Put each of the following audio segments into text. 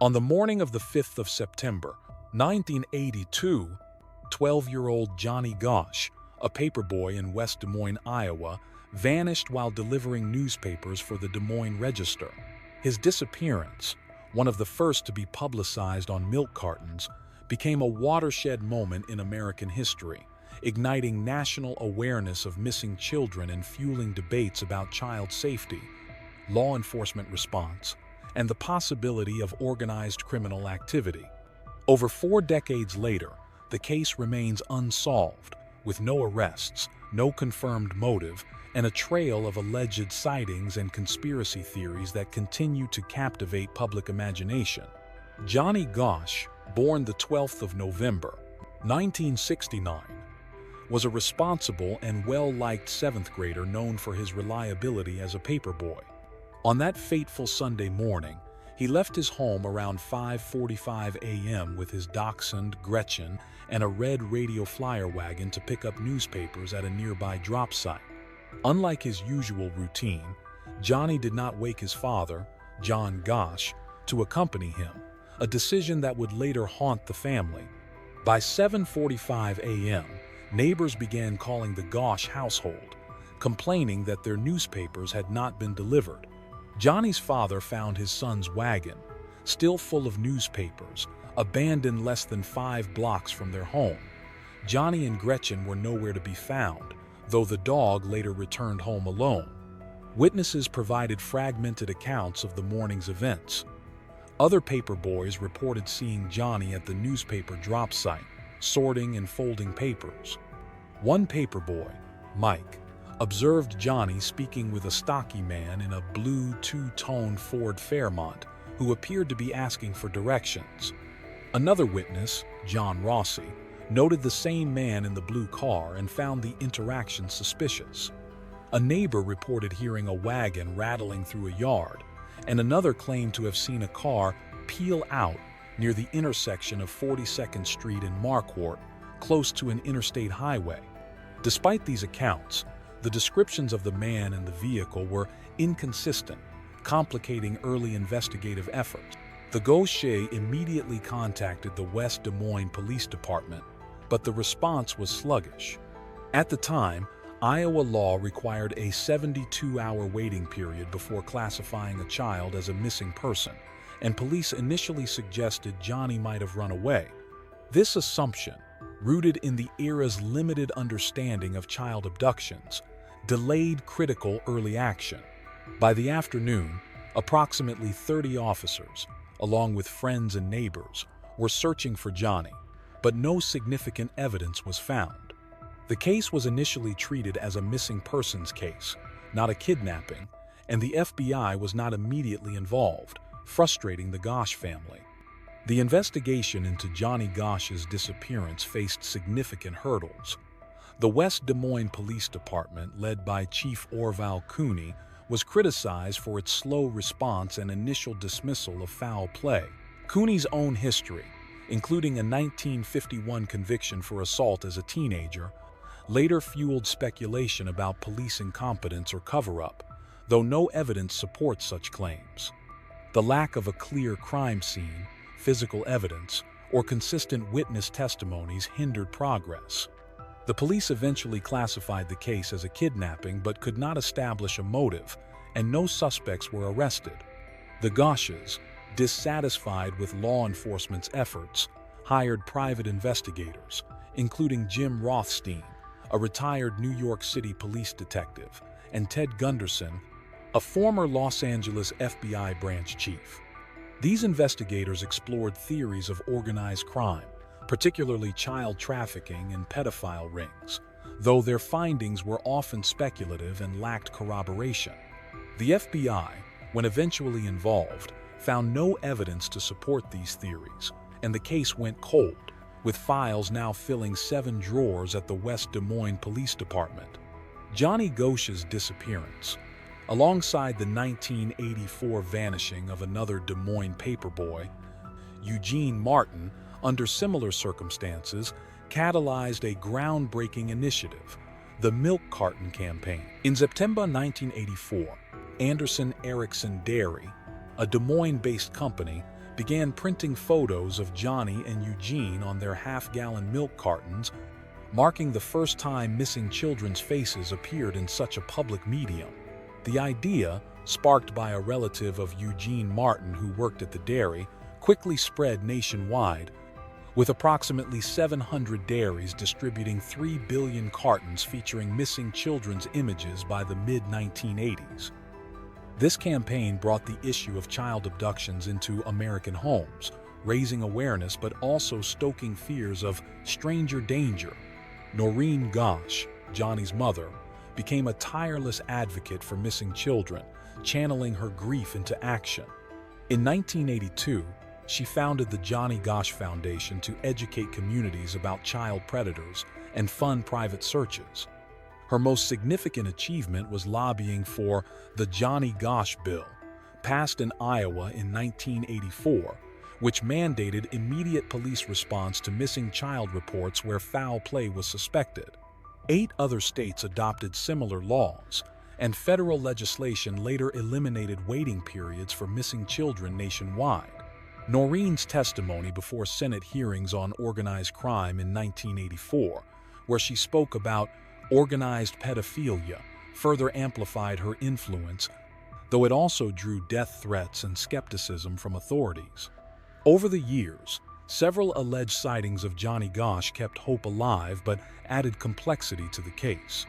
On the morning of the 5th of September, 1982, 12-year-old Johnny Gosch, a paperboy in West Des Moines, Iowa, vanished while delivering newspapers for the Des Moines Register. His disappearance, one of the first to be publicized on milk cartons, became a watershed moment in American history, igniting national awareness of missing children and fueling debates about child safety, law enforcement response, and the possibility of organized criminal activity. Over 4 decades later, the case remains unsolved, with no arrests, no confirmed motive, and a trail of alleged sightings and conspiracy theories that continue to captivate public imagination. Johnny Gosch, born the 12th of November, 1969, was a responsible and well-liked 7th grader known for his reliability as a paperboy. On that fateful Sunday morning, he left his home around 5:45 a.m. with his dachshund, Gretchen, and a red radio flyer wagon to pick up newspapers at a nearby drop site. Unlike his usual routine, Johnny did not wake his father, John Gosch, to accompany him, a decision that would later haunt the family. By 7:45 a.m., neighbors began calling the Gosch household, complaining that their newspapers had not been delivered. Johnny's father found his son's wagon, still full of newspapers, abandoned less than 5 blocks from their home. Johnny and Gretchen were nowhere to be found, though the dog later returned home alone. Witnesses provided fragmented accounts of the morning's events. Other paperboys reported seeing Johnny at the newspaper drop site, sorting and folding papers. One paperboy, Mike, observed Johnny speaking with a stocky man in a blue 2-tone Ford Fairmont who appeared to be asking for directions. Another witness, John Rossi, noted the same man in the blue car and found the interaction suspicious. A neighbor reported hearing a wagon rattling through a yard, and another claimed to have seen a car peel out near the intersection of 42nd Street and Marquardt, close to an interstate highway. Despite these accounts, the descriptions of the man and the vehicle were inconsistent, complicating early investigative efforts. The Gauchers immediately contacted the West Des Moines Police Department, but the response was sluggish. At the time, Iowa law required a 72-hour waiting period before classifying a child as a missing person, and police initially suggested Johnny might have run away. This assumption, rooted in the era's limited understanding of child abductions, delayed critical early action. By the afternoon, approximately 30 officers, along with friends and neighbors, were searching for Johnny, but no significant evidence was found. The case was initially treated as a missing persons case, not a kidnapping, and the FBI was not immediately involved, frustrating the Gosch family. The investigation into Johnny Gosch's disappearance faced significant hurdles. The West Des Moines Police Department, led by Chief Orval Cooney, was criticized for its slow response and initial dismissal of foul play. Cooney's own history, including a 1951 conviction for assault as a teenager, later fueled speculation about police incompetence or cover-up, though no evidence supports such claims. The lack of a clear crime scene, physical evidence, or consistent witness testimonies hindered progress. The police eventually classified the case as a kidnapping but could not establish a motive, and no suspects were arrested. The Gosches, dissatisfied with law enforcement's efforts, hired private investigators, including Jim Rothstein, a retired New York City police detective, and Ted Gunderson, a former Los Angeles FBI branch chief. These investigators explored theories of organized crime, particularly child trafficking and pedophile rings, though their findings were often speculative and lacked corroboration. The FBI, when eventually involved, found no evidence to support these theories, and the case went cold, with files now filling 7 drawers at the West Des Moines Police Department. Johnny Gosch's disappearance, alongside the 1984 vanishing of another Des Moines paperboy, Eugene Martin, under similar circumstances, catalyzed a groundbreaking initiative, the Milk Carton Campaign. In September 1984, Anderson Erickson Dairy, a Des Moines-based company, began printing photos of Johnny and Eugene on their half-gallon milk cartons, marking the first time missing children's faces appeared in such a public medium. The idea, sparked by a relative of Eugene Martin who worked at the dairy, quickly spread nationwide, with approximately 700 dairies distributing 3 billion cartons featuring missing children's images by the mid-1980s. This campaign brought the issue of child abductions into American homes, raising awareness but also stoking fears of stranger danger. Noreen Gosch, Johnny's mother, became a tireless advocate for missing children, channeling her grief into action. In 1982, she founded the Johnny Gosch Foundation to educate communities about child predators and fund private searches. Her most significant achievement was lobbying for the Johnny Gosch Bill, passed in Iowa in 1984, which mandated immediate police response to missing child reports where foul play was suspected. 8 other states adopted similar laws, and federal legislation later eliminated waiting periods for missing children nationwide. Noreen's testimony before Senate hearings on organized crime in 1984, where she spoke about organized pedophilia, further amplified her influence, though it also drew death threats and skepticism from authorities. Over the years, several alleged sightings of Johnny Gosch kept hope alive but added complexity to the case.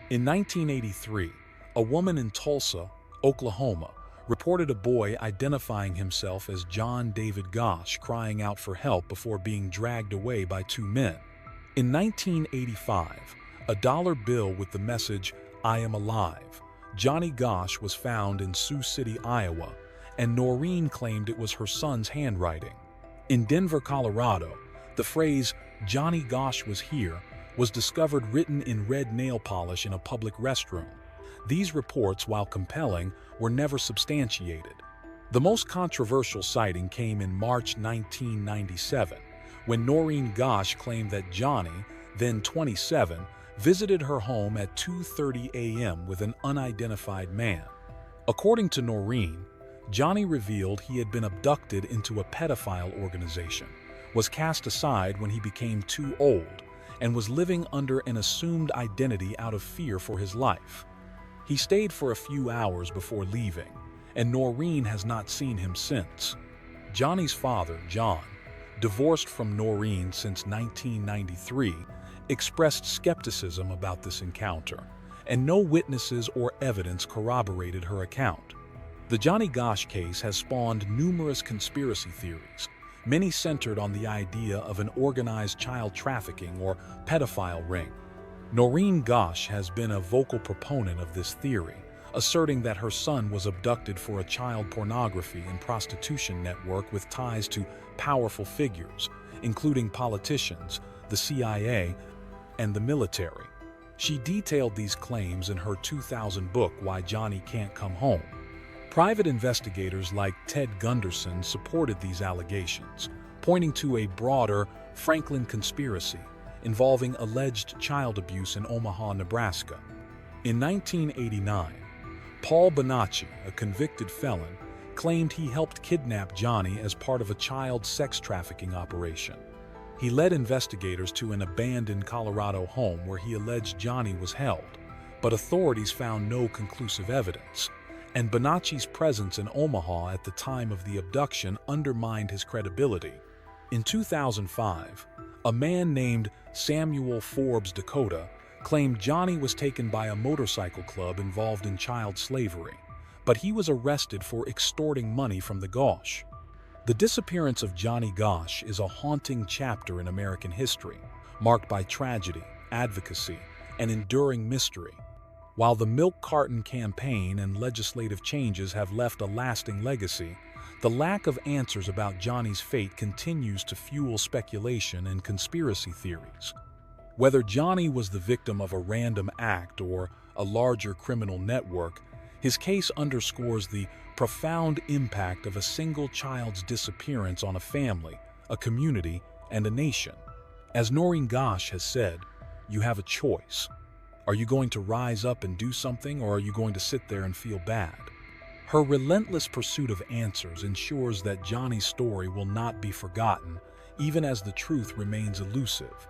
In 1983, a woman in Tulsa, Oklahoma, reported a boy identifying himself as John David Gosch crying out for help before being dragged away by 2 men. In 1985, a dollar bill with the message, "I am alive," Johnny Gosch was found in Sioux City, Iowa, and Noreen claimed it was her son's handwriting. In Denver, Colorado, the phrase, "Johnny Gosch was here," was discovered written in red nail polish in a public restroom. These reports, while compelling, were never substantiated. The most controversial sighting came in March 1997, when Noreen Gosch claimed that Johnny, then 27, visited her home at 2:30 a.m. with an unidentified man. According to Noreen, Johnny revealed he had been abducted into a pedophile organization, was cast aside when he became too old, and was living under an assumed identity out of fear for his life. He stayed for a few hours before leaving, and Noreen has not seen him since. Johnny's father, John, divorced from Noreen since 1993, expressed skepticism about this encounter, and no witnesses or evidence corroborated her account. The Johnny Gosch case has spawned numerous conspiracy theories, many centered on the idea of an organized child trafficking or pedophile ring. Noreen Gosch has been a vocal proponent of this theory, asserting that her son was abducted for a child pornography and prostitution network with ties to powerful figures, including politicians, the CIA, and the military. She detailed these claims in her 2000 book, Why Johnny Can't Come Home. Private investigators like Ted Gunderson supported these allegations, pointing to a broader Franklin conspiracy involving alleged child abuse in Omaha, Nebraska. In 1989, Paul Bonacci, a convicted felon, claimed he helped kidnap Johnny as part of a child sex trafficking operation. He led investigators to an abandoned Colorado home where he alleged Johnny was held, but authorities found no conclusive evidence, and Bonacci's presence in Omaha at the time of the abduction undermined his credibility. In 2005, a man named Samuel Forbes Dakota claimed Johnny was taken by a motorcycle club involved in child slavery, but he was arrested for extorting money from the Gosch. The disappearance of Johnny Gosch is a haunting chapter in American history, marked by tragedy, advocacy, and enduring mystery. While the milk carton campaign and legislative changes have left a lasting legacy, the lack of answers about Johnny's fate continues to fuel speculation and conspiracy theories. Whether Johnny was the victim of a random act or a larger criminal network, his case underscores the profound impact of a single child's disappearance on a family, a community, and a nation. As Noreen Gosch has said, you have a choice. Are you going to rise up and do something, or are you going to sit there and feel bad? Her relentless pursuit of answers ensures that Johnny's story will not be forgotten, even as the truth remains elusive.